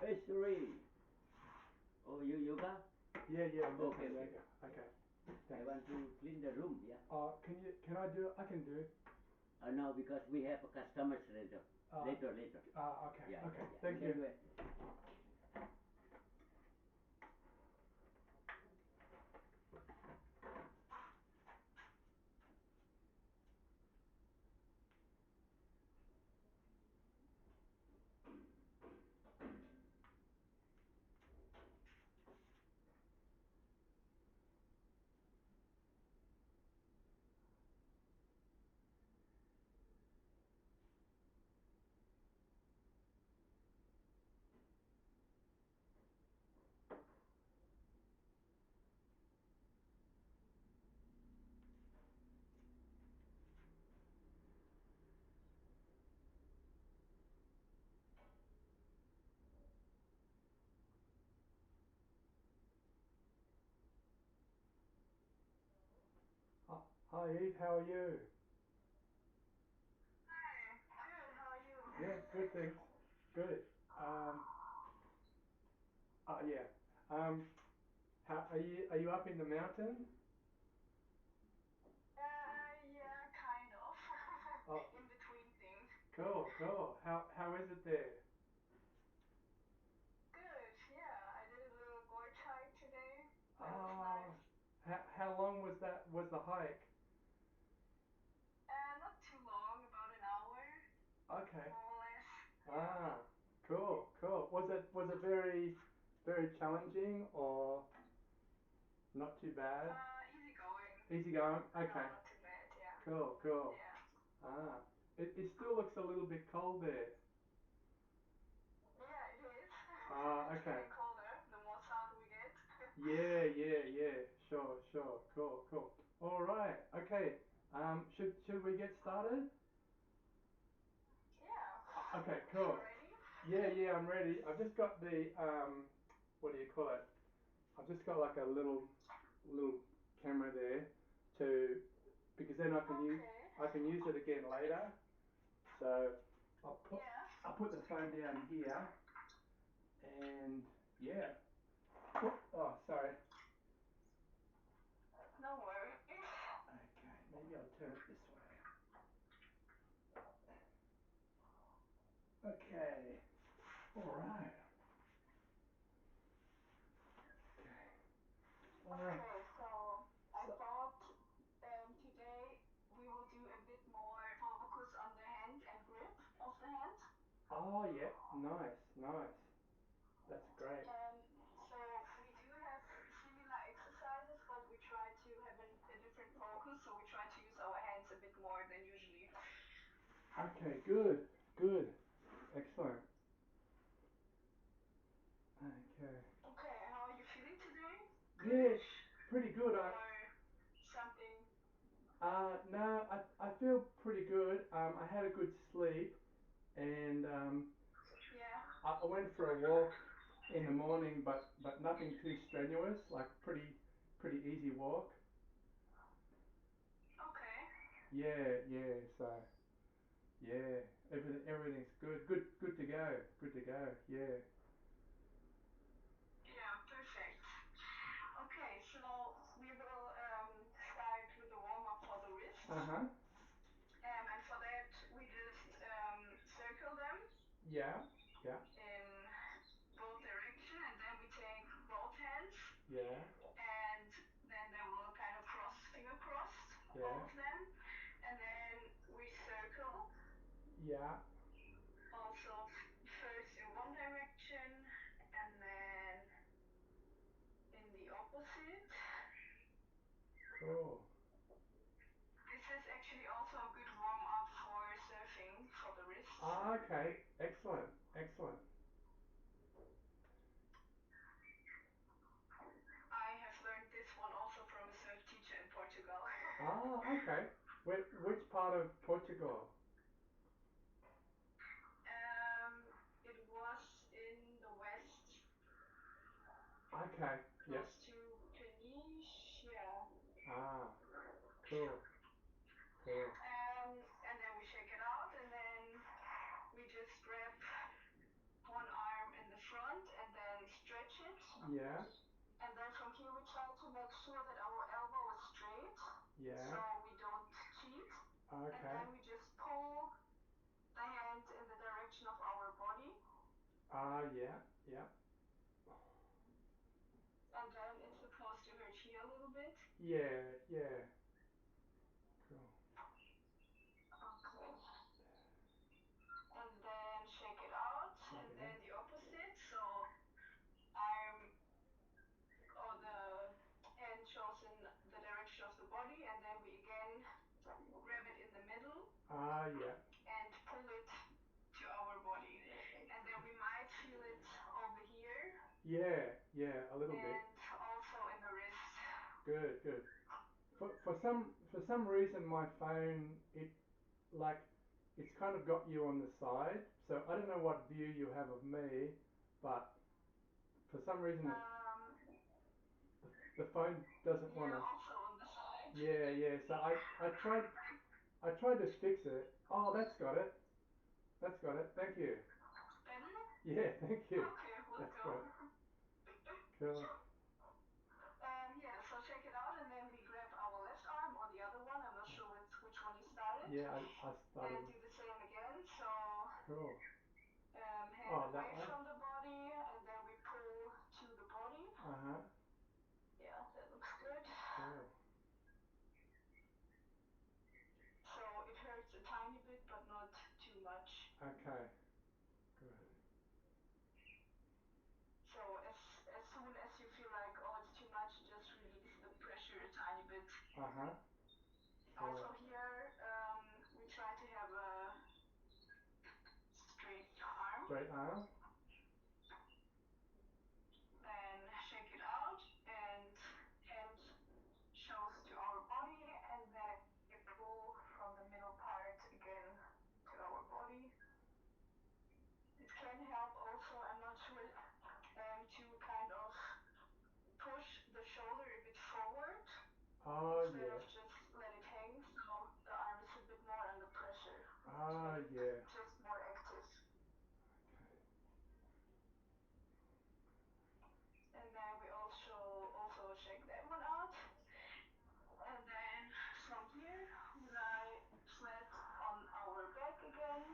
Hey Suri. Oh, you yoga? Yeah, I'm just Okay, doing okay, yoga. okay. Okay, I thanks. want to clean the room, yeah. Can I do it? I can do. No, because we have a customers later. Uh, Later. okay, Yeah, yeah, okay. yeah. You Thank can you. do it. Hi Eve, how are you? Hi, good. How are you? Yeah, good. Thanks. Good. Um, yeah. Um, how are you up in the mountain? Yeah, kind of. Oh, In between things. cool. How is it there? Good. Yeah, I did a little gorge hike today. That was Ah, nice. how long was that? Was the hike? Not too long, about an hour, Okay. more or less. Yeah. Ah, cool. Was it very challenging or not too bad? Easy going. Easy going. No, Okay. not too bad. Yeah. Cool. Yeah. Ah, it still looks a little bit cold there. Yeah, it is. Ah, It's okay. getting colder the more sun we get. Yeah. Sure. Cool. All right. Okay. Should we get started? Yeah. Okay, If you're cool. ready. Yeah, I'm ready. I've just got the what do you call it? I've just got like a little camera there to because then Okay. I can use it again later. So I'll put Yeah. I'll put the phone down here and yeah. Oh, sorry. No worries. Okay, maybe I'll turn it this way. Okay. All right. Okay. Okay, so I So thought today we will do a bit more focus on the hand and grip of the hand. oh yeah, nice. That's great. So we do have similar exercises, but we try to have a different focus. So we try to use our hands a bit more than usually. Okay, good. Excellent. Okay. Okay, how are you feeling today? Yeah, Goodish pretty good. or something? No, I feel pretty good. I had a good sleep, and Yeah. I went for a walk in the morning, but nothing too strenuous. Like pretty easy walk. Okay. Yeah. So yeah, everything's good. Good to go. Good to go. Yeah. Yeah, perfect. Okay, so we will start with a warm up for the Uh wrists. huh. And for that, we just circle them Yeah. Yeah. in both direction, and then we take both hands, Yeah. and then they will kind of finger crossed, both Yeah. of them, and then we circle Yeah. also first in one direction and then in the opposite. Cool. This is actually also a good warm up for surfing for the wrists. Ah, okay. Excellent. I have learned this one also from a surf teacher in Portugal. Ah, okay. Which part of Portugal? It was in the west, Okay. Yep. close to Peniche, yeah. Ah, cool. Cool. And then we shake it out, and then we just grab one arm in the front Yeah. And then from here we try to make sure that our elbow is straight, Yeah. so we don't cheat. And Okay. then we just pull the hand in the direction of our body, Yeah. Yeah. and then it's supposed to hurt here a little bit. Yeah. Yeah. Cool. Okay. And then shake it out, Shake and it then out. the opposite. So arm or the hand shows in the direction of the body, and then we again grab it in the middle Yeah. and pull it to our body. And then we might feel it over here Yeah. Yeah. A little bit. and also in the wrist. Good. Good. For some reason my phone like it's kind of got you on the side. So I don't know what view you have of me, but for some reason the phone doesn't want Yeah, to. also on the side. Yeah, yeah. So I tried to fix it. Oh, that's got it. That's got it. Thank you. Better? Yeah, thank you. Okay, That's welcome. great. Cool. Yeah, so check it out, and then we grab our left arm or the other one. I'm not sure which one you started. Yeah, I started And with do the same again. So cool. hand Oh, that away way. from the body, and then we pull to the body. Uh-huh. Yeah, that looks good. Cool. So it hurts a tiny bit, but not too much. Okay. Good. So as soon as you feel like, oh, it's too much, just release the pressure a tiny bit. Uh-huh. Cool. Also here, we try to have a straight arm. Straight arm. Then shake it out, and hand shows to our body, and then we pull from the middle part again to our body. It can help also, I'm not sure, to kind of push the shoulder a bit forward Oh, instead yeah. of just let it hang, so the arm is a bit more under pressure to Oh, make it yeah. just more active. And then we also shake that one out. And then from here we lie flat on our back again.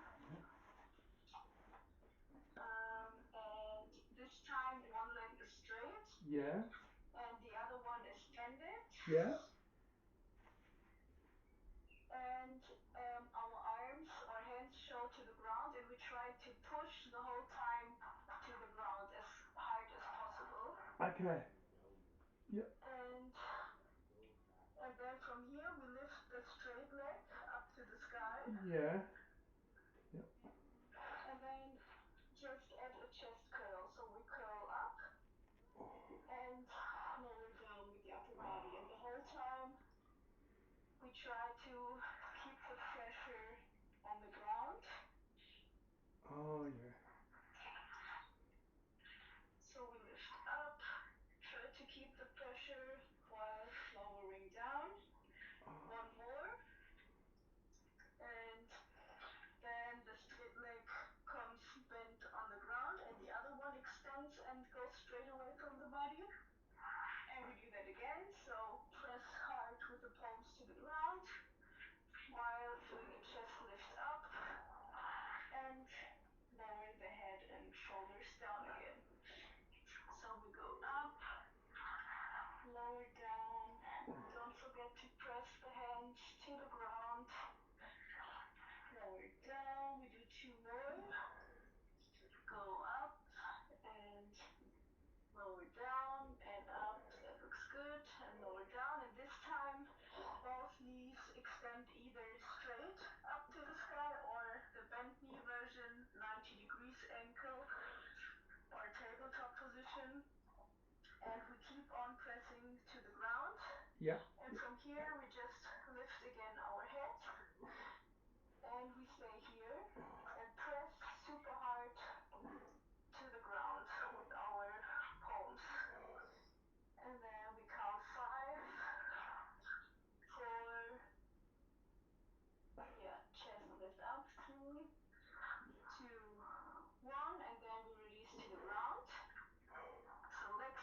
And this time one leg is straight Yeah. and the other one is bended. Yeah. And our arms or hands show to the ground, and we try to push the whole time to the ground as hard as possible. Okay. Yep. And then from here we lift the straight leg up to the sky, Yeah. Yep. and then just add a chest curl. So we curl up and lower down with the upper body, and the whole time we try to keep the pressure on the ground. Oh, yeah. So we lift up, try to keep the pressure while lowering down. One more, and then the straight leg comes bent on the ground, and the other one extends and goes straight away from the body. And we do that again, so press hard with the palms to the ground while doing a chest lift up, and lower the head and shoulders down again. So we go up, lower down, don't forget to press the hands to the ground, lower down, we do two more, go up and lower down and up, that looks good, and lower down, and this time both knees extend either straight up to the sky or the bent knee version, 90 degrees ankle or tabletop position, and we keep on pressing to the ground. Yep. And from here we just lift again our head, and we stay here and press super hard to the ground with our palms. And then we count 5, 4, yeah, chest lift up, 3, 2, 1, and then we release to the ground. So legs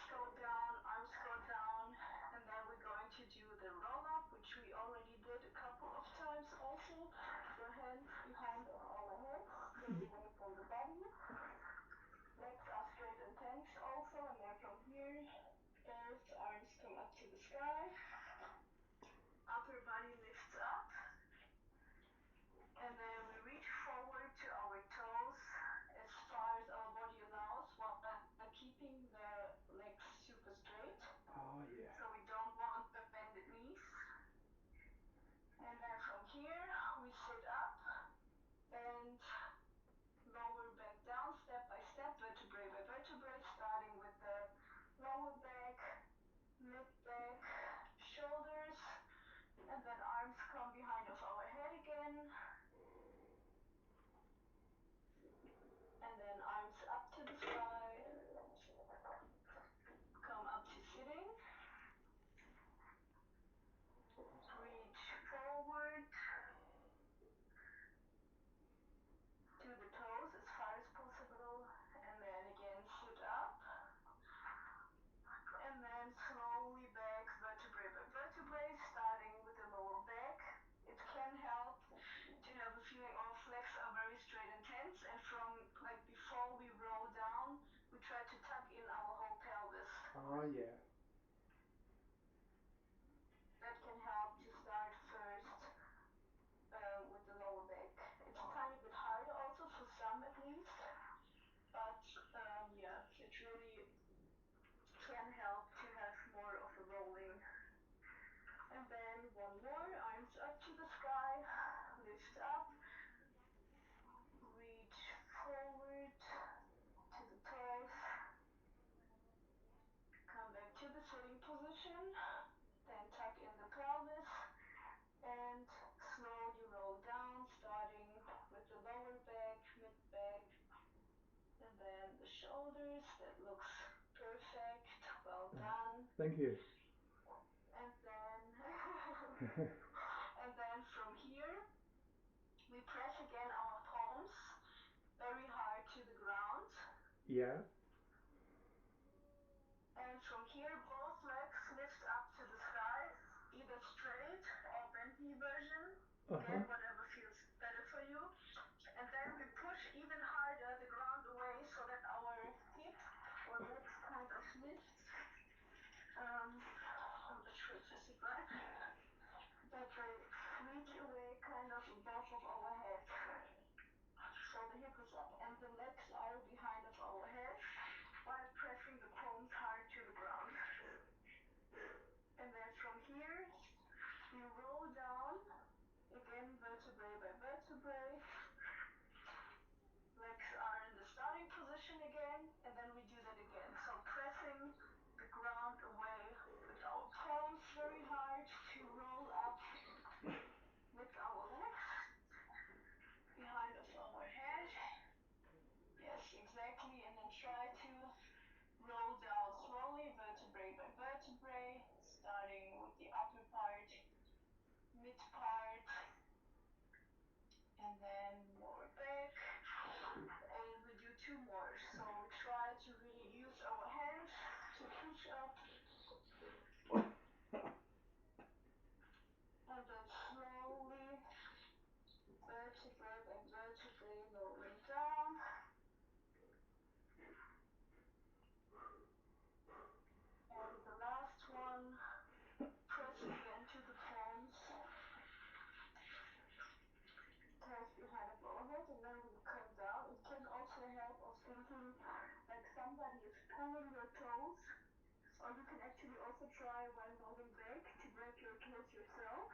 Oh yeah. That can help to start first with the lower back. It's a tiny bit harder also for some at least, but yeah, it really can help to have more of a rolling. And then one more, arms up to the sky, lift up, reach forward to the toes, come back to the sitting position, then tuck in the pelvis and slowly roll down, starting with the lower back, mid back, and then the shoulders. That looks perfect. Well done. Thank you. And then and then from here we press again our palms very hard to the ground. Yeah. And from here both legs lift up to the sky, either straight or bent knee version. Uh huh. Again, whatever feels better for you. And then we push even harder the ground away so that our hip or legs kind of lift. I'm not sure if this is right. That they reach away kind of above of our head. So the hip is up and the legs are behind of our head while pressing the palms hard to the ground. And then from here we roll down again vertebrae by vertebrae. Legs are in the starting position again, and then we do that again. So pressing the ground away with our palms very hard to roll up with our legs behind of our head. Yes, exactly. And then try to roll down slowly, vertebrae by vertebrae, starting with the upper part, mid part, and then lower back. And we do two more. So we try to really use our hands to push up and then slowly, vertebrae by vertebrae, lowering down. And the last one, press again to the palms, toes behind of our head, and then we come down. It can also help of thinking like somebody is pulling your toes, or you can actually also try while rolling back to grab your toes yourself.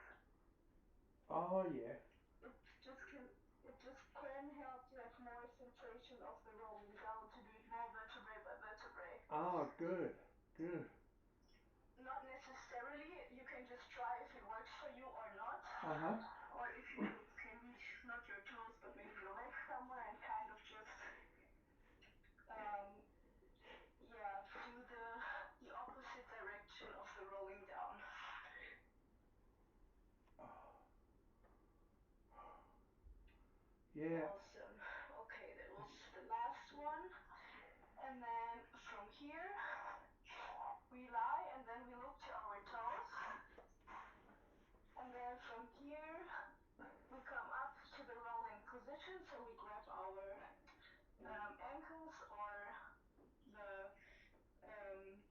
Oh yeah. It just can it just can help to have more sensation of the rolling down, to do it more vertebrae by vertebrae. Oh, good. Good. Not necessarily, you can just try if it works for you or not. Uh huh. Or if you can reach not your toes but maybe your legs somewhere and kind of just um, yeah, do the opposite direction of the rolling down. Yeah. Awesome. Okay, that was the last one. And then from here we lie and then we look to our toes. And then from here we come up to the rolling position. So we grab our ankles or the um,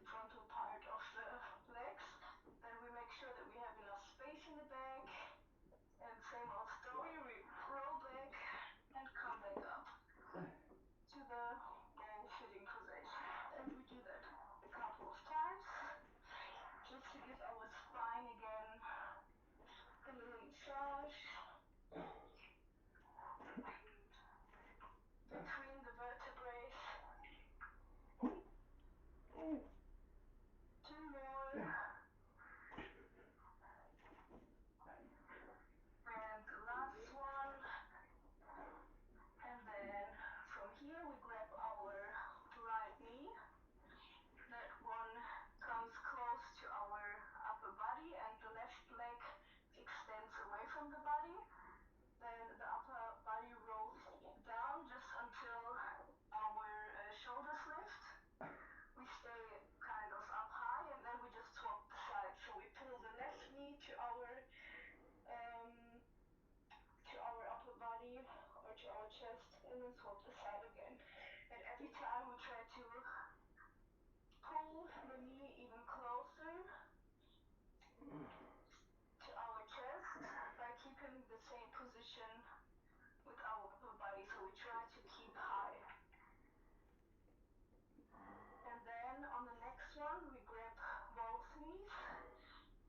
frontal part of the legs. Then we make sure that we have enough space in the back. And same old story, we roll back and come back up to the bowl sitting position. And we do that a couple of times just to give our spine again a little massage between the vertebrae. Two more. And the last one. And then from here we grab our right knee. That one comes close to our upper body and the left leg extends away from the body. Then the upper body rolls down just until our shoulders lift. We stay kind of up high and then we just swap the sides. So we pull the left knee to our upper body or to our chest and then swap the side again. And every time we try to pull come closer to our chest by keeping the same position with our upper body. So we try to keep high. And then on the next one, we grab both knees,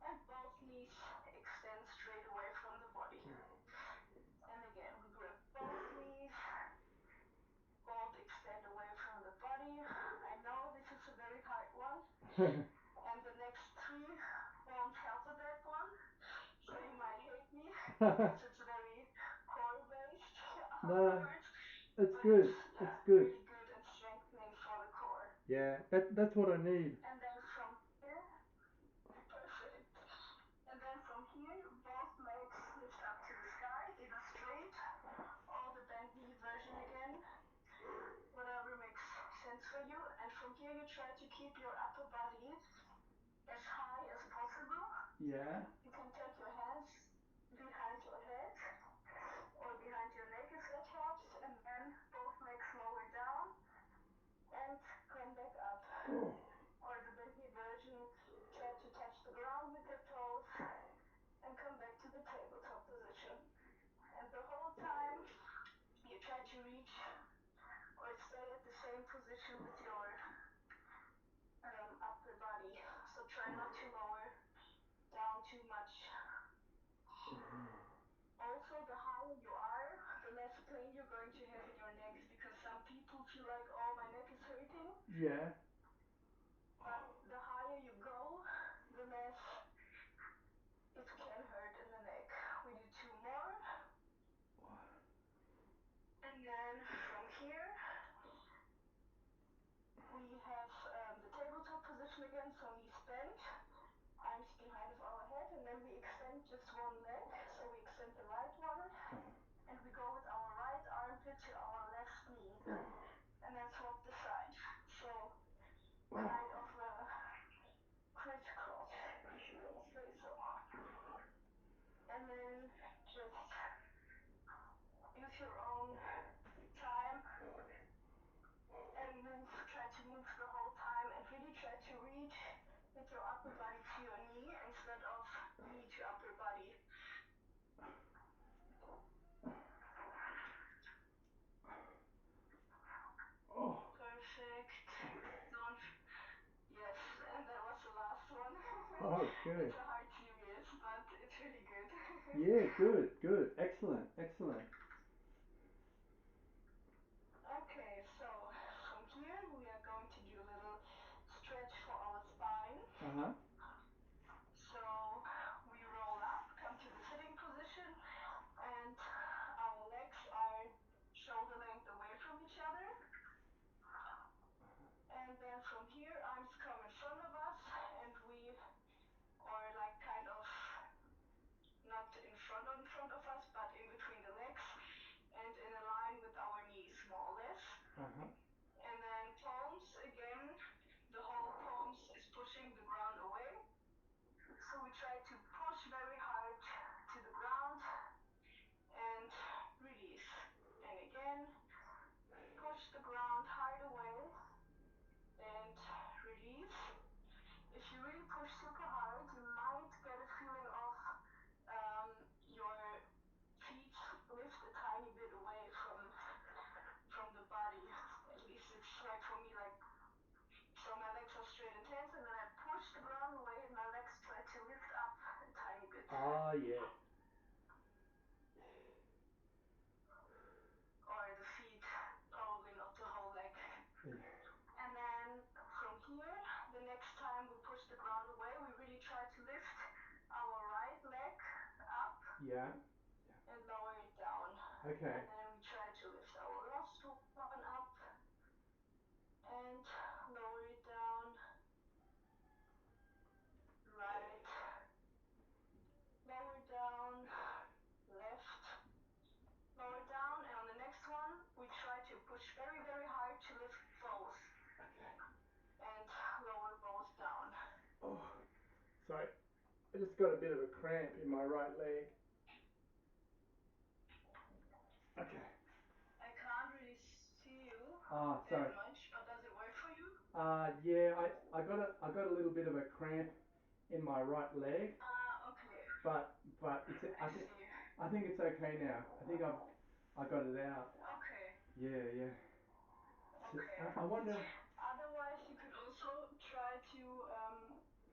and both knees extend straight away from the body. And again, we grab both knees, both extend away from the body. I know this is a very hard one, and the next three won't help with that one. So you might hate me because it's very core based No, afterwards. it's But good. It's good. really good and strengthening for the core. Yeah, that's what I need. And then from here, perfect. And then from here, both legs lift up to the sky, either straight or the bent knee version again, whatever makes sense for you. And from here, you try to keep your upper body as high as possible. Yeah. You can take your hands behind your head or behind your neck if that helps, and then both legs lower down and come back up. Oh. Or the bent knee version, try to touch the ground with your toes and come back to the tabletop position. And the whole time you try to reach or stay at the same position with your upper body. So try not to lower down too much. Also, the higher you are, the less pain you're going to have in your neck, because some people feel like, oh, my neck is hurting. Yeah. But the higher you go, the less it can hurt in the neck. We do two more. And then from here, we have the tabletop position again, so knees bent, arms behind of our head, and then we extend just one leg. So we extend the right one, and we go with our right armpit to our left knee, and then swap the side. So kind of a crisscross, if you want to say so. And then just use your own time and move, try to move the whole time, and really try to reach with your upper body to your knee instead of knee to upper body. Oh. Perfect. Okay. Don't. Yes, and that was the last one. Okay. It's a hard series, but it's really good. Yeah, good, good. Excellent, excellent. Okay, so from here we are going to do a little stretch for our spine. Uh-huh. So we roll up, come to the sitting position, and our legs are shoulder length away from each other. And then from here, arms come in front of us, and we are like kind of not in front of us, but in between the legs and in a line with our knees, more or less. Uh-huh. And then palms again, the whole palms is pushing the ground away. So we try to push very hard to the ground and release. And again, push the ground hard away and release. If you really push super hard, you might get a feeling of your feet lift a tiny bit away from the body. At least it's like for me, like, so my legs are straight and tense, and then I push the ground away, and my legs try to lift up a tiny bit. Ah, yeah. Or the feet, probably not the whole leg. Yeah. And then from here, the next time we push the ground away, we really try to lift our right leg up Yeah. and lower it down. Okay. And then we try to lift our left one up and lower it down. Right, lower down, left, lower down, and on the next one, we try to push very, very hard to lift both. Okay. And lower both down. Oh, sorry. I just got a bit of a cramp in my right leg. Okay. I can't really see you Ah, that sorry. much, but does it work for you? Yeah, I got a little bit of a cramp in my right leg, Okay. but I see. I think it's okay now. I got it out. Okay. Yeah, yeah. So, Okay. I wonder. Otherwise, you could also try to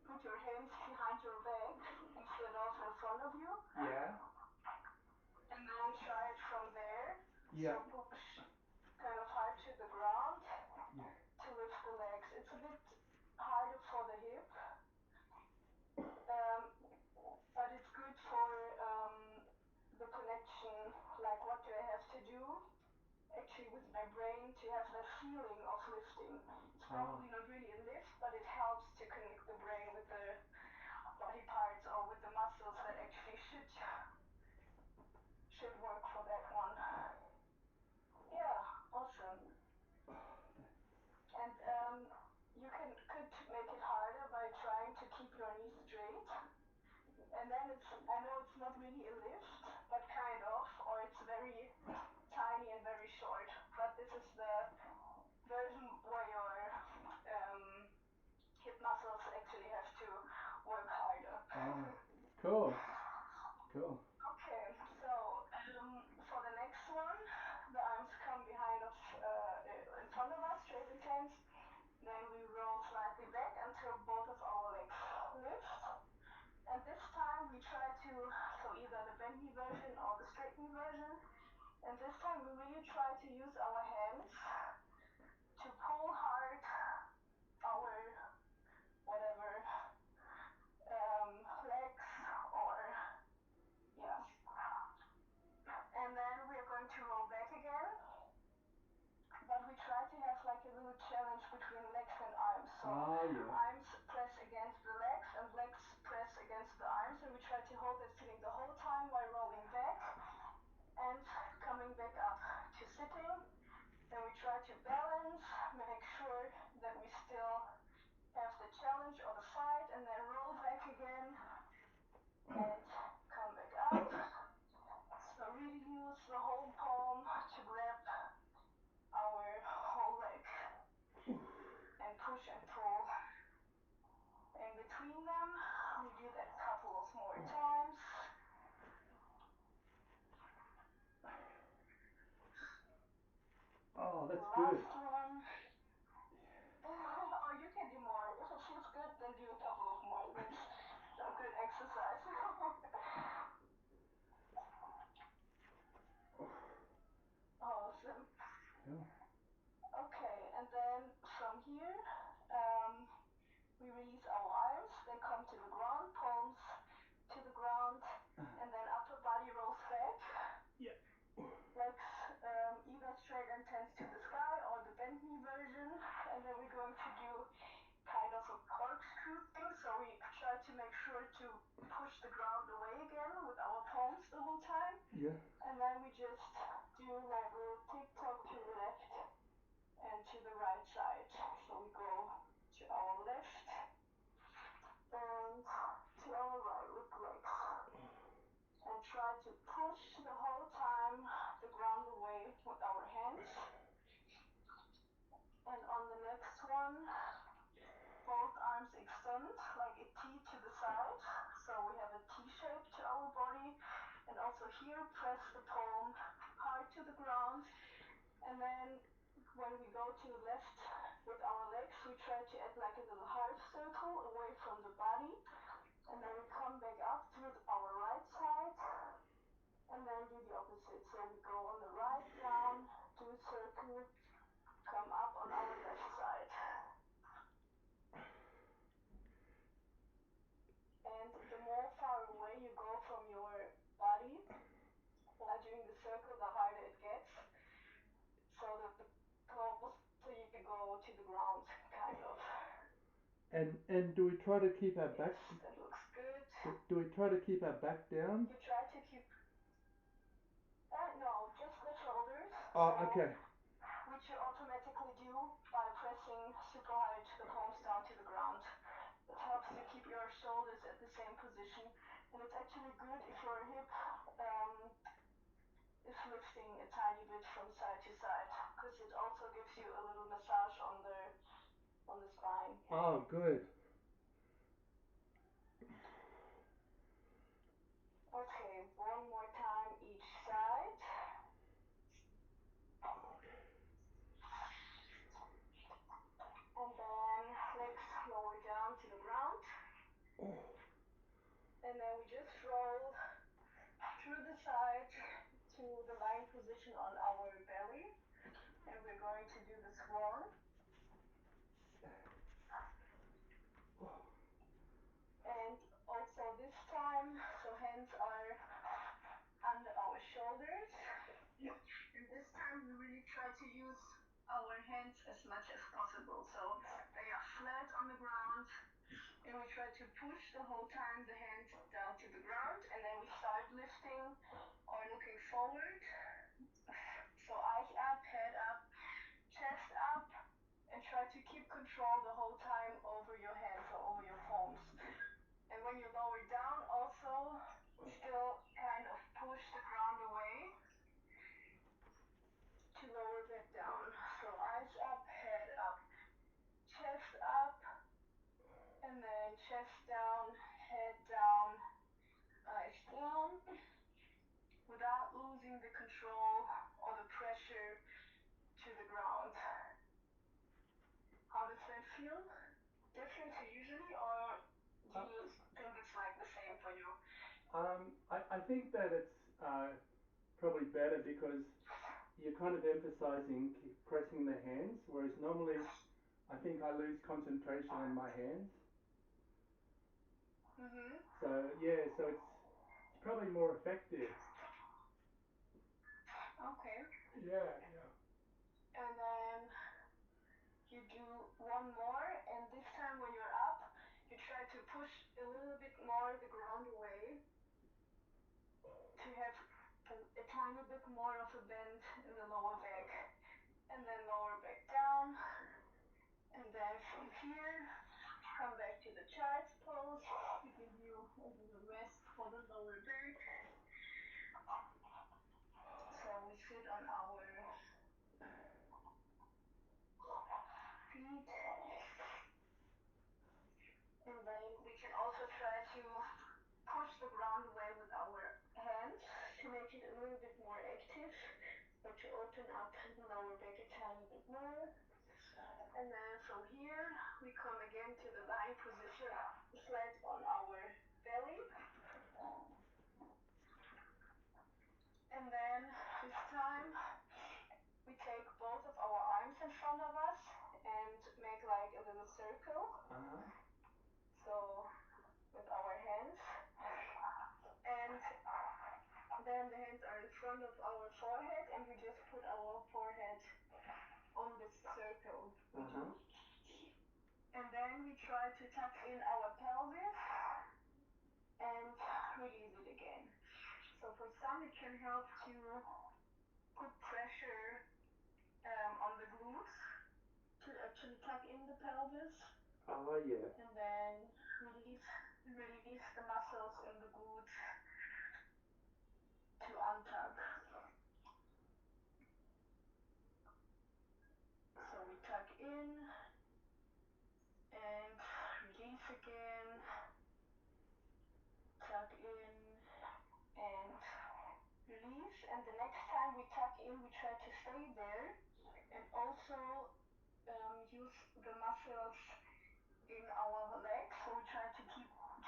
put your hands behind your back instead of in front of you, Yeah, and then try it from there. yeah, So push kind of hard to the ground yeah. to lift the legs. It's a bit harder for the hip, um, but it's good for the connection. Like, what do I have to do? Actually, with my brain, to have that feeling of lifting. It's Ah, probably not really a lift, but it helps to connect the brain with the body parts or with the muscles that actually should work for that one. Yeah, awesome. And you could make it harder by trying to keep your knees straight. And then I know it's not really a lift, but kind of, or it's very tiny and very short. But this is the version where your um, hip muscles actually have to work harder. ah, cool, cool. Okay, so for the next one, the arms come behind of in front of us, straight and tense. Then we roll slightly back until both of our legs lift. And this time we try to, so either the bend knee version or the straight knee version. And this time we really try to use our hands to pull hard our whatever legs or yeah. And then we are going to roll back again, but we try to have like a little challenge between legs and arms. So Ah, yeah. arms press against the legs and legs press against the arms, and we try to hold that feeling the whole time while rolling back and coming back up to sitting. Then we try to balance, make sure that we still have the challenge or the fight, and then roll back again and come back up. So really use the whole palm to grab our whole leg and push and pull in between them. We do that a couple of more times. Oh, The that's good. last one. Or you can do more. If it feels good, then do a couple of more. That's some good exercise. Awesome. Cool. Okay, and then from here, um, we release our arms. They come to the ground, palms to the ground, and then upper body rolls back. Yeah. Legs either straight and tense to the sky or the bent knee version. And then we're going to do kind of a corkscrew thing. So we try to make sure to push the ground away again with our palms the whole time. Yeah. And then we just do like a little tick tock to the left and to the right side. So we go to our left and to our right with legs. And try to push the whole time the ground away with our hands. And on the next one, both arms extend like a T to the side. So we have a T shape to our body. And also here, press the palm hard to the ground. And then when we go to the left with our legs, we try to add like a little half circle away from the body. And then we come back up through our right side and then do the opposite. So we go on the right down, do a circle, come up on our left side. And the more far away you go from your body while doing the circle, the harder it gets. So the closer you go to the ground, kind of. And do we try to keep our Yes, back? that looks good. Do we try to keep our back down? You try to keep, no, just the shoulders. Oh, So, okay. which you automatically do by pressing super hard the palms down to the ground. It helps to keep your shoulders at the same position, and it's actually good if your hip is lifting a tiny bit from side to side, because it also gives you a little massage on the Oh, good. Okay, one more time each side. And then legs lower down to the ground. And then we just roll through the side to the lying position on our belly. And we're going to do the swan. And also this time, so hands are under our shoulders. And this time we really try to use our hands as much as possible. So they are flat on the ground. And we try to push the whole time the hands down to the ground. And then we start lifting or looking forward. So eyes up, head up, chest up. And try to keep control the whole time over your hands or over your palms. And when you lower down, also still kind of push the ground away to lower back down. So eyes up, head up, chest up, and then chest down, head down, eyes down, without losing the control or the pressure to the ground. How does that feel? Different to usually, or do you think it's like the same for you? I think that it's probably better because you're kind of emphasizing pressing the hands, whereas normally I think I lose concentration on my hands. Mm-hmm. So yeah, so it's probably more effective. Okay. Yeah, yeah. And then you do one more, and this time when you're up, you try to push a little bit more the ground away to have a tiny bit more of a bend in the lower back. And then lower back down. And then from here, come back to the child's pose to give you a little rest for the lower back. So we sit on our feet. And then we can also try to push the ground away with our hands to make it a little bit more active or to open up the lower back a tiny bit more. And then from here, we come again to the lying position, flat on our belly. And then this time, we take both of our arms in front of us and make like a little circle. Uh-huh. So with our hands. And then the hands are in front of our forehead, and we just put our forehead on this circle we do. And then we try to tuck in our pelvis and release it again. So for some, it can help to put pressure on the glutes to actually tuck in the pelvis. Oh yeah. And then release the muscles in the glutes to untuck. So we tuck in and release again, tuck in and release. And the next time we tuck in, we try to stay there and also use the muscles in our legs. So we try to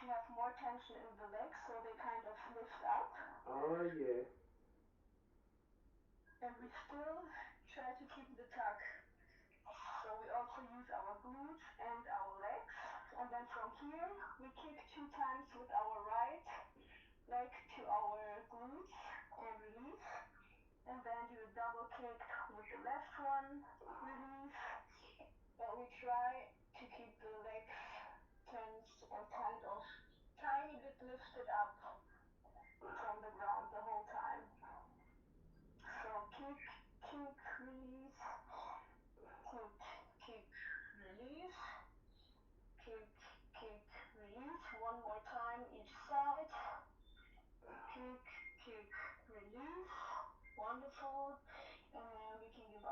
have more tension in the legs so they kind of lift up. Oh yeah. And we still try to keep the tuck. So we also use our glutes and our legs. And then from here, we kick 2 times with our right leg to our glutes and release. And then do a double kick with the left one, release. But we try to keep the legs tensed and kind of tiny bit lifted up from the ground the whole time. So kick, kick, release, kick, kick, release, kick, kick, release. One more time each side. Kick, kick, release. Wonderful. And then we can give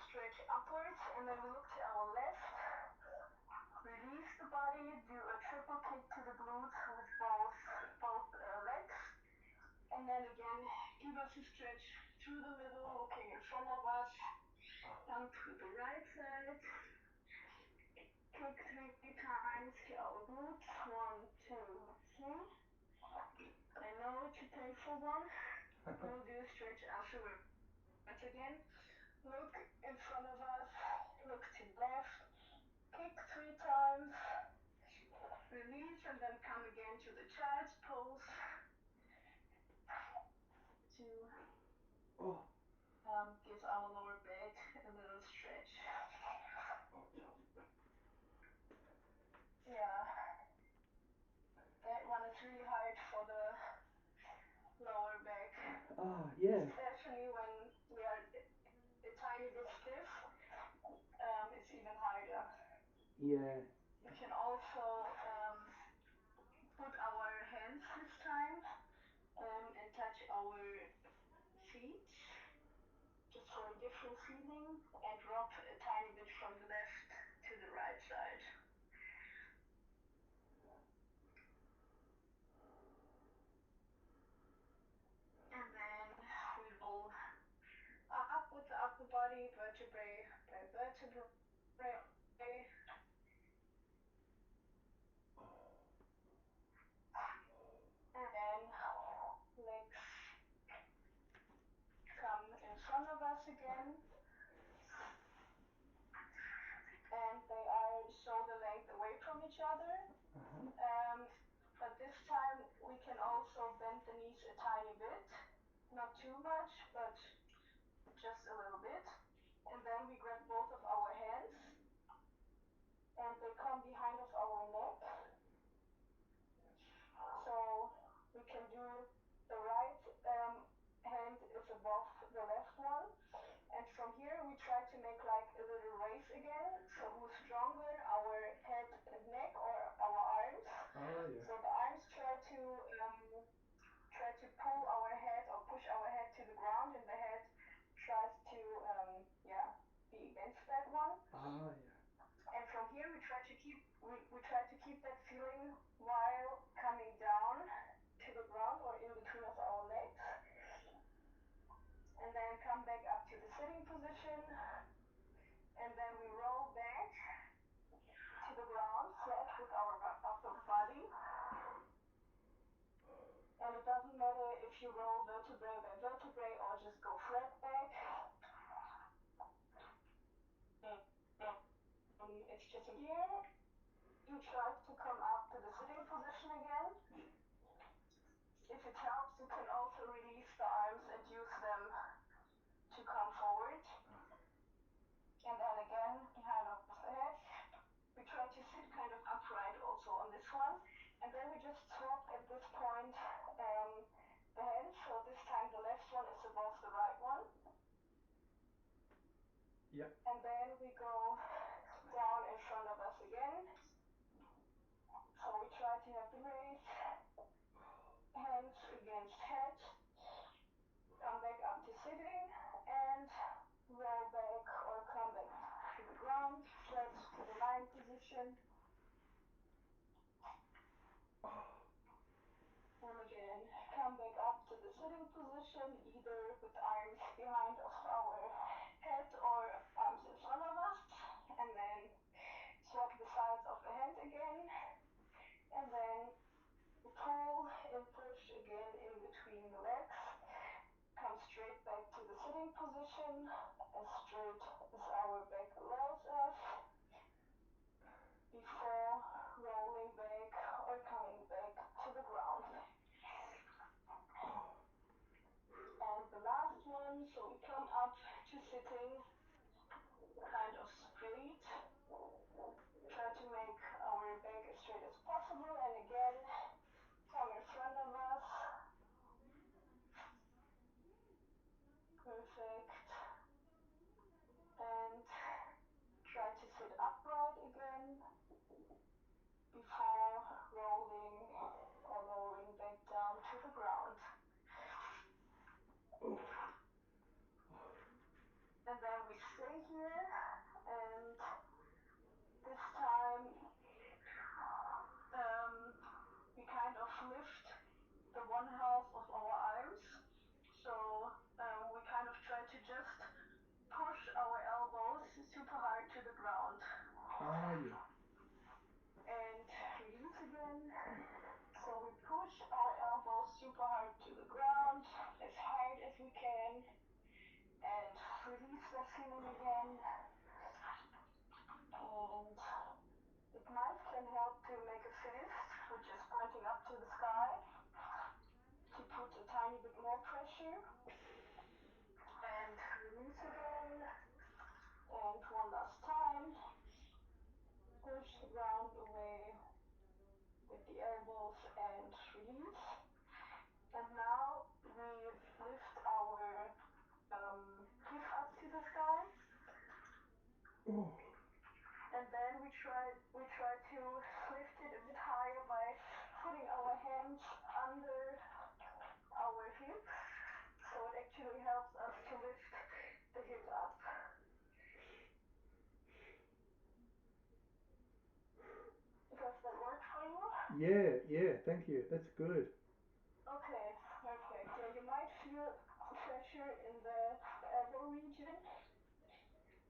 stretch upwards, and then we look to our left, release the body, do a triple kick to the glutes with both legs, and then again give us a stretch through the middle, looking in front of us, down to the right side, kick 3 times to our glutes, 1, 2, 3. I know it's a painful one. We'll do a stretch afterwards again. Look in front of us, look to the left, kick 3 times, release, and then come again to the child's pose to Oh, give our lower back a little stretch. oh, Charles. Yeah, that one is really hard for the lower back, Ah, yeah. especially when we are a tiny bit stiff. It's even harder. Yeah. We can also put our hands this time and touch our feet just for a different feeling, and rock a tiny bit from the left to the right side. And then we roll up with the upper body, vertebrae by vertebrae. And then legs come in front of us again. And they are shoulder length away from each other. But this time we can also bend the knees a tiny bit, not too much, but just a little bit. And then we grab both of our hands and they come behind of our neck. So we can do the right hand is above the left one. And from here we try to make like a little race again. So who's stronger, our head and neck or our arms? Oh, yeah. So the arms try to pull our head or push our head to the ground, and the head tries to be against that one. Ah, yeah. And from here we try to keep that feeling while coming down to the ground or in between of our legs, and then come back up to the sitting position, and then we roll back to the ground flat with our upper body. And it doesn't matter if you roll vertebrae by vertebrae or just go flat back. It's just here. You try to come up to the sitting position again. If it helps, you can also release the arms and use them to come forward. And then again, behind of the head. We try to sit kind of upright also on this one. And then we just swap at this point the hands. So this time the left one is above the right one. Yep. And then we go down in front of us again. So we try to have the raise, hands against head, come back up to sitting, and roll back or come back to the ground, flat to the lying position. And again, come back up to the sitting position, either with arms behind of our head or arms in front of us, and then swap the sides of the hand again, and then pull and push again in between the legs. Come straight back to the sitting position, as straight as our back allows us, before rolling back or coming back to the ground. And the last one, so we come up to sitting kind of straight. Try to make our back as straight as possible, and again, come in front of us. Perfect. And try to sit upright again before rolling or lowering back down to the ground. And then we How are you? and release again. So we push our elbows super hard to the ground, as hard as we can, and release that feeling again. And it might can help to make a fist, which is pointing up to the sky, to put a tiny bit more pressure. And release again. And one last time. Push the ground away with the elbows and release. And now we lift our hip up to the sky, Oh, and then we try to lift it a bit higher by putting our hands under our hip, so it actually helps us to lift the hip up. Does that work for you? yeah, yeah. Thank you. That's good. Okay, perfect. Yeah, you might feel pressure in the elbow region,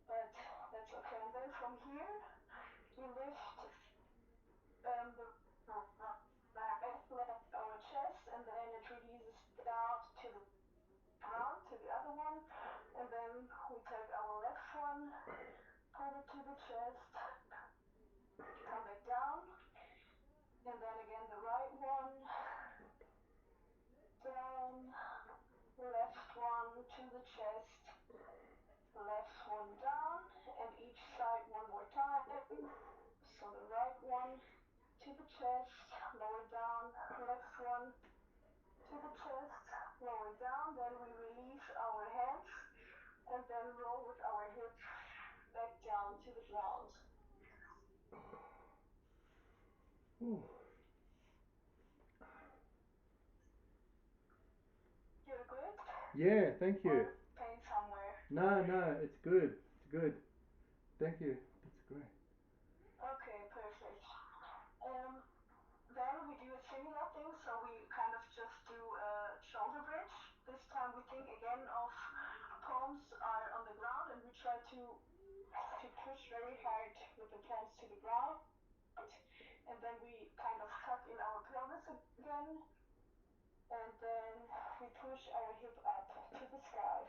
but that's okay. And then from here, we lift the right leg, our chest, and then it releases down to the ground, to the other one. And then we take our left one, pull it to the chest, come back down. And then again the right one, down, left one to the chest, left one down, and each side one more time. So the right one to the chest, lower down, left one to the chest, lower down. Then we release our hands and then roll with our hips back down to the ground. Oh, You're good? yeah. Thank you. Or pain somewhere? No, no. It's good. It's good. Thank you. That's great. Okay, perfect. Um, then we do a similar thing, so we kind of just do a shoulder bridge. This time we think again of palms are on the ground and we try to push very hard with the palms to the ground. And then we kind of tuck in our pelvis again. And then we push our hip up to the sky.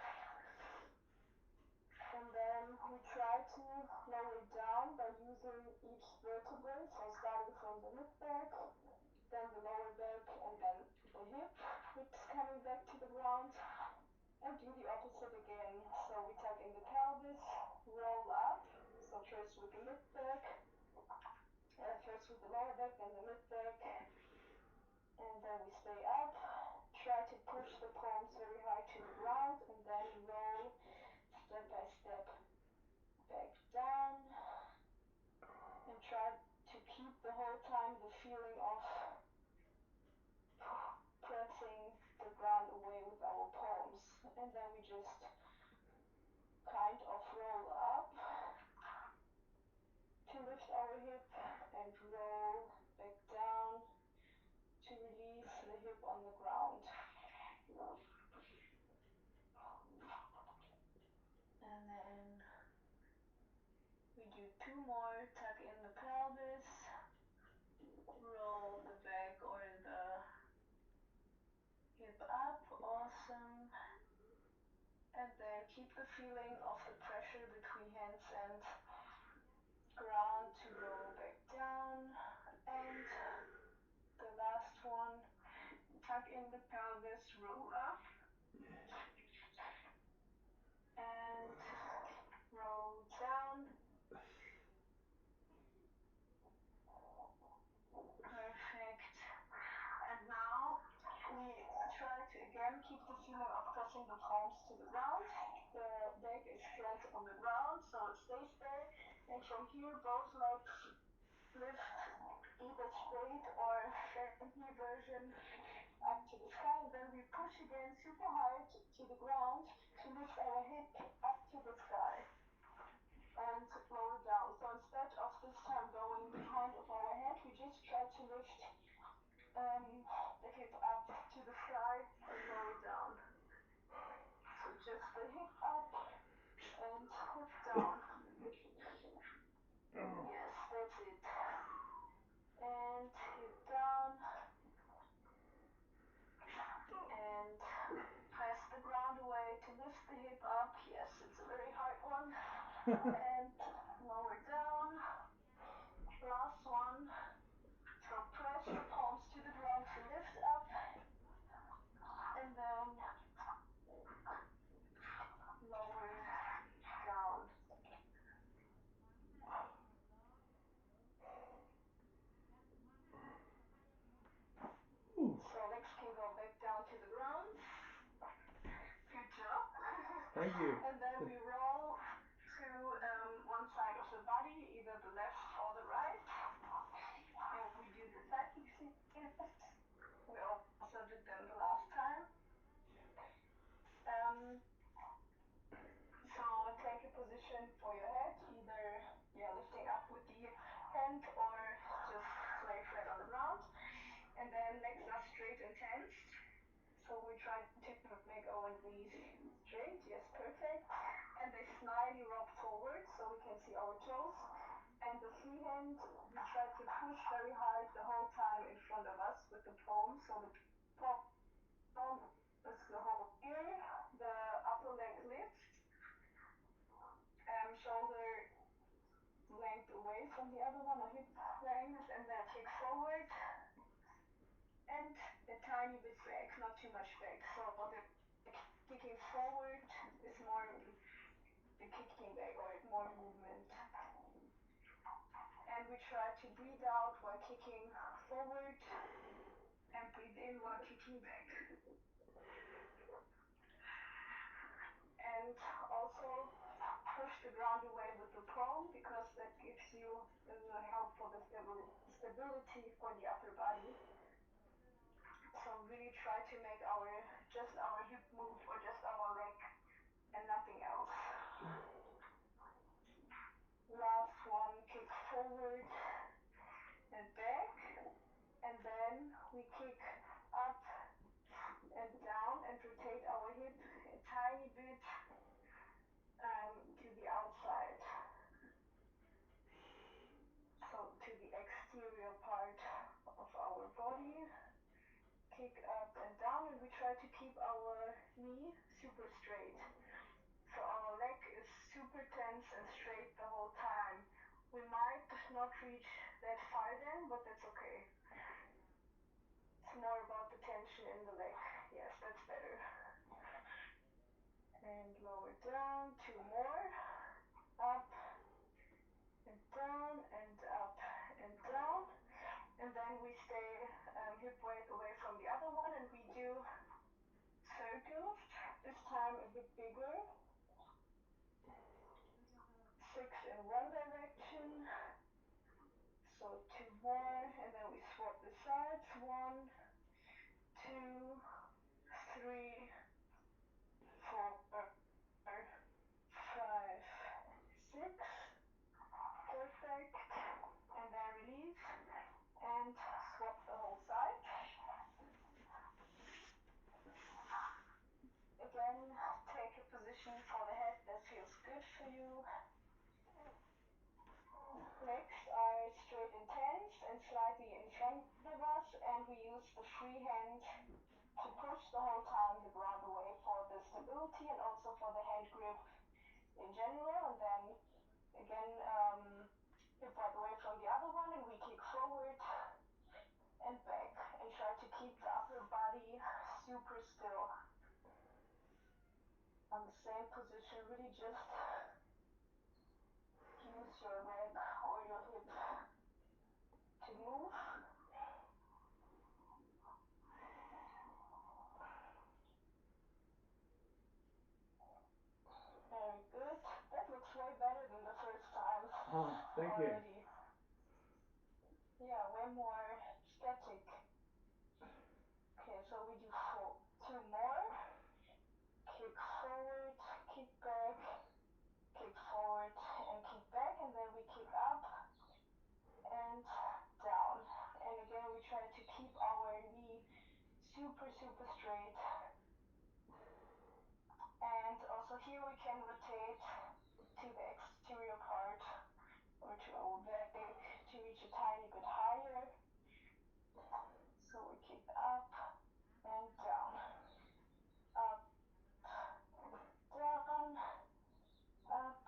And then we try to lower it down by using each vertebrae, so starting from the mid back, then the lower back, and then the hip, which is coming back to the ground. And do the opposite again. So we tuck in the pelvis, roll up. So first with the mid back, first with the lower back, then the mid back, and then we stay up. Try to push the palms very hard to the ground, and then roll step by step back down, and try to keep the whole time the feeling of pressing the ground away with our palms. And then we just kind of roll up to lift our hip and roll back down to release the hip on the ground. And then we do two more. Tuck in the pelvis, roll the back or the hip up. Awesome. And then keep the feeling of the pressure between hands and ground to roll back down. And the last one, tuck in the pelvis, roll up, and roll down. Perfect. And now we try to again keep the feeling of pressing the palms to the ground. The back is flat on the ground, so it stays there. And from here, both legs lift either straight or bent knee version up to the sky. And then we push again super hard to the ground to lift our hip up to the sky and lower down. So instead of this time going behind of our head, we just try to lift um, the hip up to the sky and lower down. So just the hip up and hip down. Oh, Yes. and lower down. Last one. So press your palms to the ground to lift up, and then lower down. Ooh, So legs can go back down to the ground. Good job. thank you. And then we roll to one side of the body, either the left or the right. And we do the side kicks. We also did them the last time. Um, so take a position for your head, either lifting up with the hand or just lay flat on the ground. And then legs are straight and tensed. So we try to make our knees straight. Yes, perfect. And they slightly roll forward so we can see our toes. And the free hand, we try to push very hard the whole time in front of us with the palm. So the palm is the whole here. The upper leg lifts. Shoulder length away from the other one, or hip length, and then kick forward. And a tiny bit back, not too much back. So the kicking forward is more the kicking back, or more movement. And we try to breathe out while kicking forward and breathe in while kicking back. And also push the ground away with the palm, because that gives you a little help for the stability for the upper body. So really try to make just our hip move, or just our leg, and nothing else. Last one, kick forward and back, and then we kick up and down and rotate our hip a tiny bit to the outside, so to the exterior part of our body. Kick up and down, and we try to keep our knee super straight. So our leg is super tense and straight the whole time. We might not reach that far then, but that's okay. It's more about the tension in the leg. Yes, that's better. And lower down, two more. Up and down and up and down. And then we stay hip width away from the other one, and we do circles, this time a bit bigger. 6 in one direction. So two more, and then we swap the sides. 1, 2, 3, 4, 5, 6. Perfect. And then release and swap the whole side. Again, take a position for the head that feels good for you. Legs are straight and tense and slightly in front of us, and we use the free hand to push the whole time the ground away for the stability and also for the hand grip in general. And then again, hip width away from the other one, and we kick forward and back and try to keep the upper body super still on the same position. Really just use your leg or your hip to move. Very good. That looks way better than the first time Oh, thank you. already. Yeah, way more static. Okay, so we do two more. Kick forward, kick back, kick forward and kick back, and then we kick up and down. And again, we try to keep our knee super, super straight. And also here we can rotate to the exterior part or to our back to reach a tiny bit higher. So we kick up and down, up, down, up,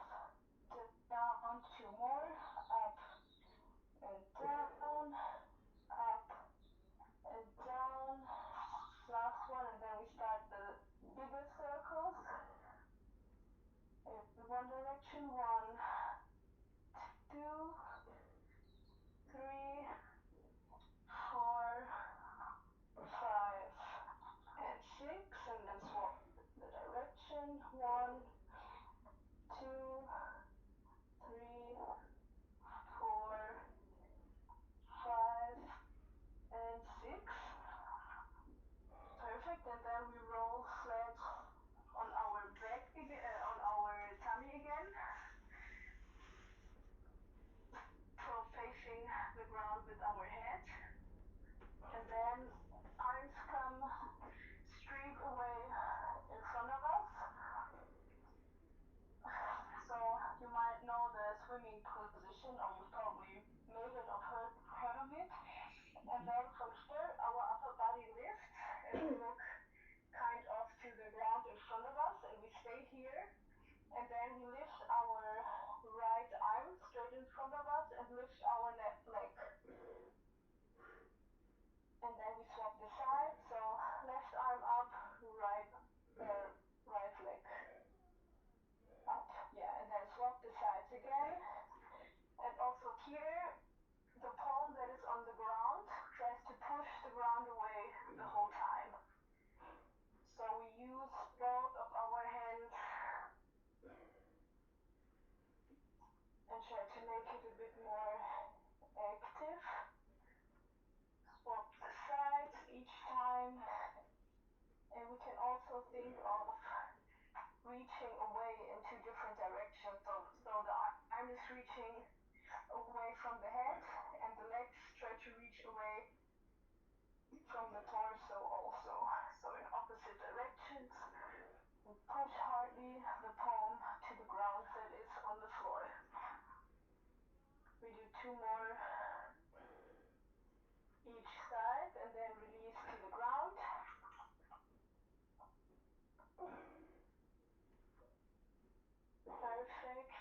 bit more active. Swap the sides each time. And we can also think of reaching away in two different directions. So the arm is reaching away from the head, and the legs try to reach away from the torso also. So in opposite directions. We push hardly the palm to the ground that is on the floor. We do 2 more each side and then release to the ground. Perfect.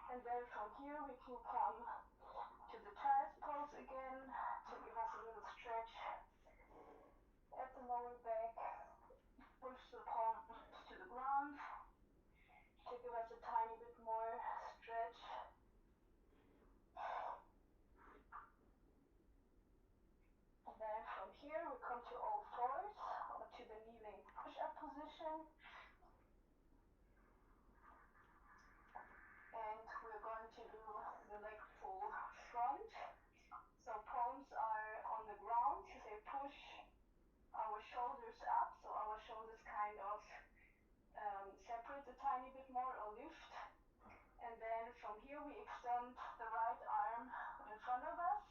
And then from here we can come to the child's pose again to give us a little stretch at the lower back. Push the palms to the ground to give us a tiny bit more stretch. And then from here we come to all fours or to the kneeling push-up position. And we're going to do the leg pull front. So palms are on the ground. They push our shoulders up, so our shoulders kind of separate a tiny bit more or lift. And then from here we extend the right arm in front of us,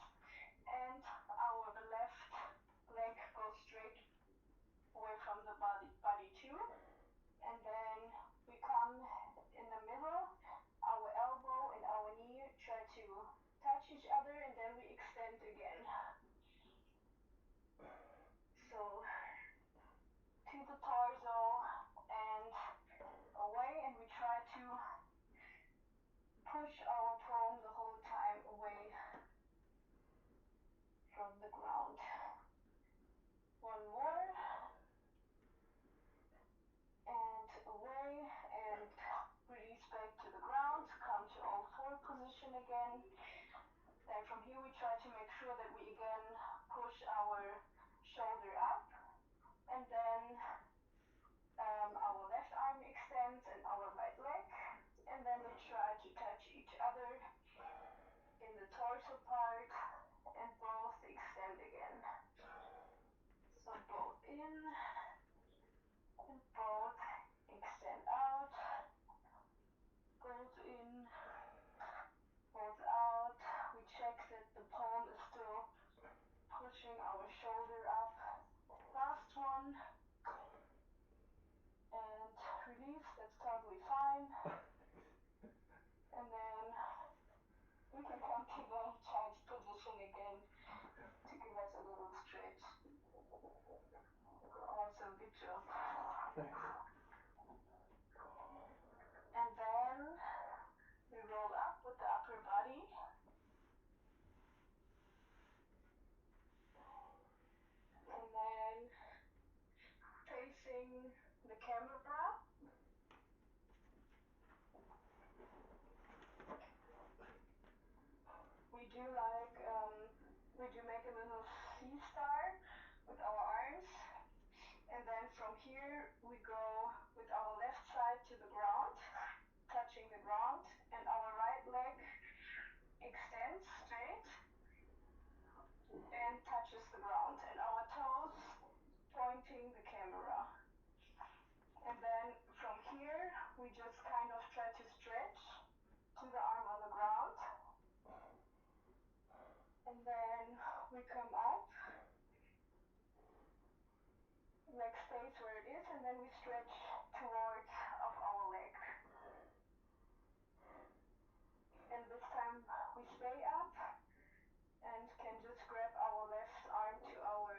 and our left leg goes straight away from the body too. And then we come in the middle, our elbow and our knee try to touch each other, and then we extend again. So to the torso and away, and we try to push our palm the whole time away from the ground. One more. And away, and release back to the ground. Come to all four position again. Then from here we try to make sure that we again push our shoulder up, and then our left arm extends and our right leg, and then they try to touch each other in the torso part, and both extend again. So both in and both extend out, both in, both out. We check that the palm is still pushing our shoulder up. Last one. And release, that's totally fine. And then we can come to the child's position again to give us a little stretch. Awesome, good job. And then we roll up with the upper body. And then facing the camera. We do make a little C-star with our arms. And then from here we go with our left side to the ground, touching the ground, and our right leg extends straight and touches the ground, and our toes pointing the camera. And then from here we just kind of try to stretch to the arm on the ground, and then we come up, leg stays where it is, and then we stretch towards of our leg. And this time we stay up and can just grab our left arm to our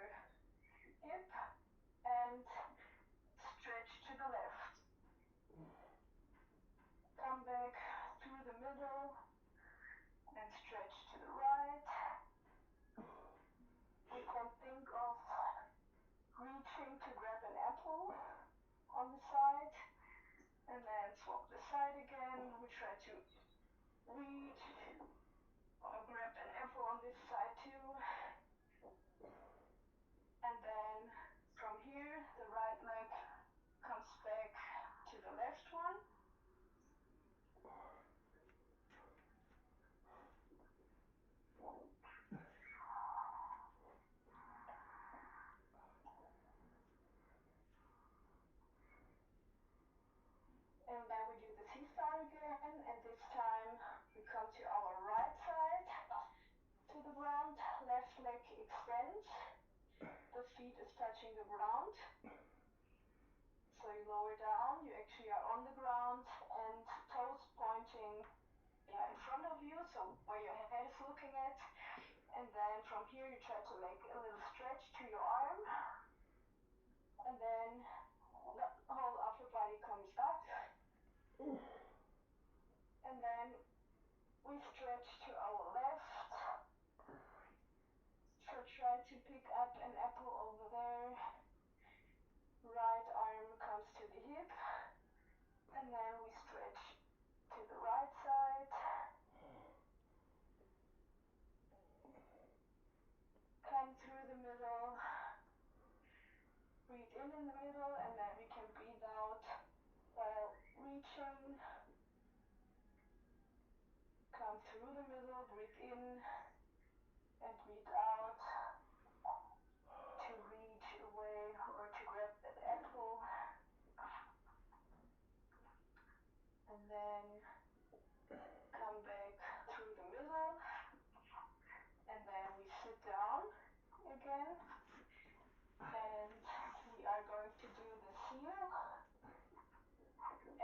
hip and stretch to the left. Come back through the middle and stretch to the right. We can think of reaching to grab an apple on the feet is touching the ground. So you lower down, you actually are on the ground, and toes pointing, yeah, in front of you, so where your head is looking at. And then from here you try to make a little stretch to your arm. And then the whole upper body comes up. And then we stretch to our left. So try to pick up an apple over there. Right arm comes to the hip. And then we stretch to the right side. Come through the middle. Breathe in the middle, and then we can breathe out while reaching. Come through the middle, breathe in, and breathe out to reach away or to grab that apple. And then come back through the middle, and then we sit down again. And we are going to do the seal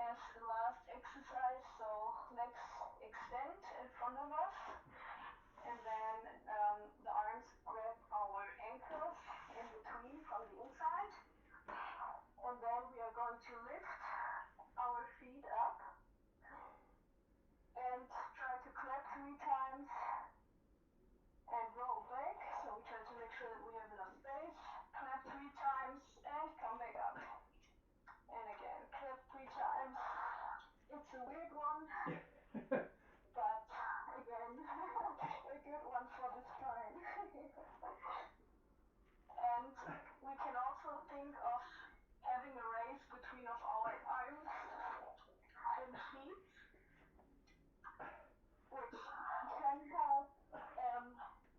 as the last exercise. So legs extend in front of us, and then the arms grab our ankles in between from the inside. And then we are going to lift our feet up and try to clap 3 times and roll back. So we try to make sure that we have enough space. Clap 3 times and come back up. And again, clap 3 times. It's a weird one, but again, a good one for the spine. And we can also think of having a race between of our arms and feet, which can help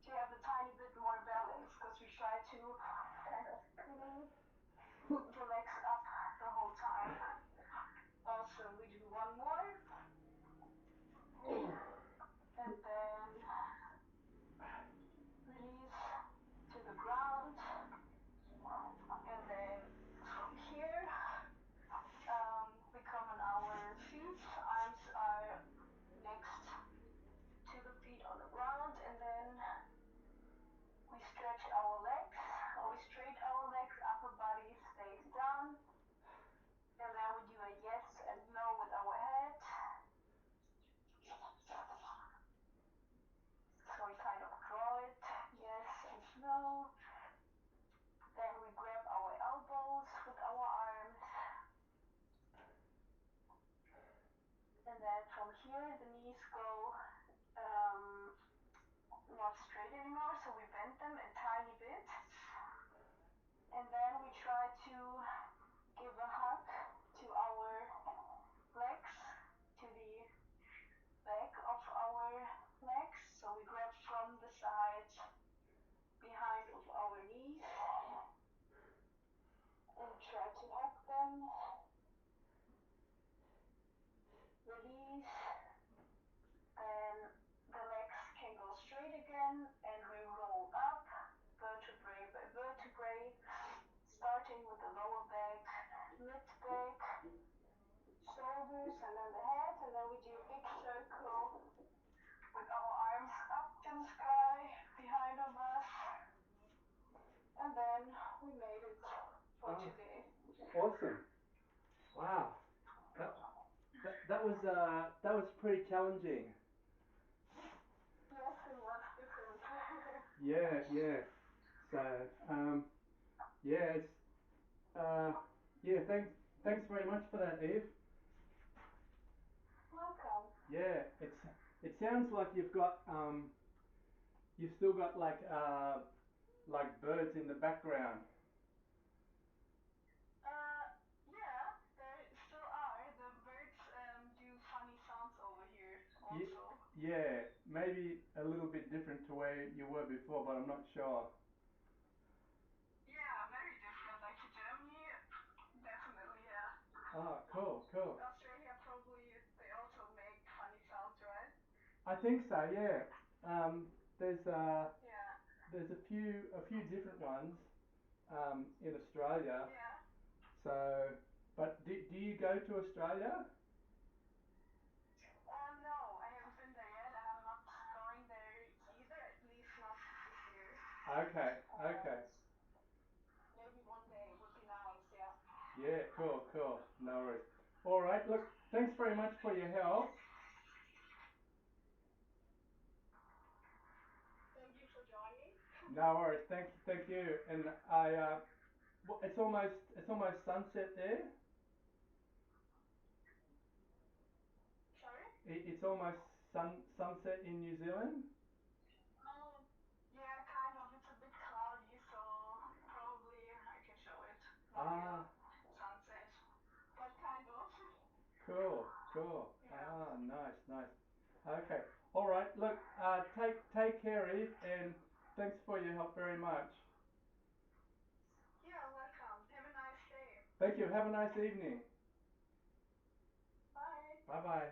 to have a tiny bit more balance, because we try to kind of pull the legs up the whole time. Awesome, we do one more. And then release to the ground. And then from here, we come on our feet. Arms are next to the feet on the ground. And then we stretch our legs, or we straight our legs, upper body stays down. And then we do a yes and no with our head. So we kind of draw it, yes and no. Then we grab our elbows with our arms. And then from here, the knees go not straight anymore, so we bend them a tiny bit. And then we try to give a hug to our legs, to the back of our legs. So we grab from the side behind of our knees and try to hug them. Release. Then the legs can go straight again, and we roll up vertebrae by vertebrae, starting with the lower back, mid back, shoulders, and then the head. And then we do a big circle with our arms up to the sky behind of us. And then we made it for today. Awesome. Wow. That was pretty challenging. Yes, it was different. Yeah. So yeah, it's yeah. Thanks very much for that, Eve. Welcome. Yeah, it sounds like you've still got like birds in the background. Yeah, there still are. The birds do funny sounds over here Ye- also. yeah, maybe a little bit different to where you were before, but I'm not sure. Yeah, very different. Like to Germany, definitely, yeah. Ah, cool. Australia probably they also make funny sounds, right? I think so. Yeah. Um, there's Yeah. there's a few different ones. in Australia. Yeah. So, but do you go to Australia? No, I haven't been there yet, and I'm not going there either. At least not this year. Okay, Um, okay. maybe one day would be nice. Yeah. Yeah, cool, cool. No worries. All right, look, thanks very much for your help. Thank you for joining. No worries. Thank you. And it's almost sunset there. Sorry. It's almost sunset in New Zealand. Oh, yeah, kind of. It's a bit cloudy, so probably I can show it. Not real Ah, sunset, but kind of. cool, cool. Yeah. Ah, nice, nice. Okay. All right. Look, take care, Eve, and thanks for your help very much. Yeah, welcome. Have a nice day. Thank you. Have a nice evening. Bye. Bye bye.